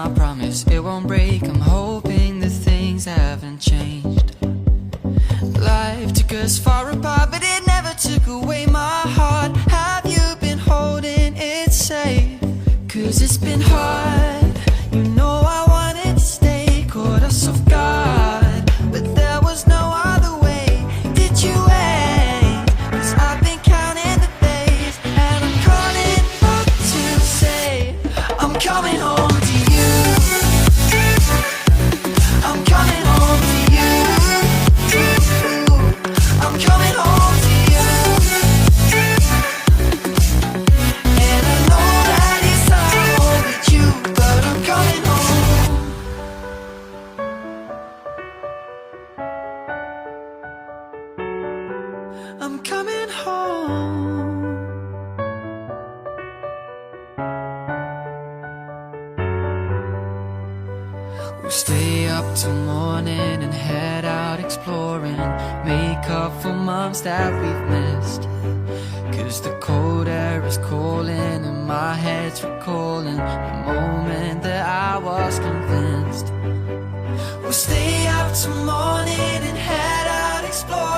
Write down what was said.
I promise it won't break. I'm hoping that things haven't changed. Life took us far apart, but it never took away my heart. Have you been holding it safe? 'Cause it's been hard. You know I wanted to stay, caught us off guard, but there was no other way. Did you wait? 'Cause I've been counting the days, and I'm calling up to say I'm coming home to you. I'm coming home to you. I'm coming home to you. And I know that it's not home with you, but I'm coming home. I'm coming home. We'll stay up till morning and head out exploring, make up for months that we've missed. 'Cause the cold air is calling and my head's recalling the moment that I was convinced. We'll stay up till morning and head out exploring.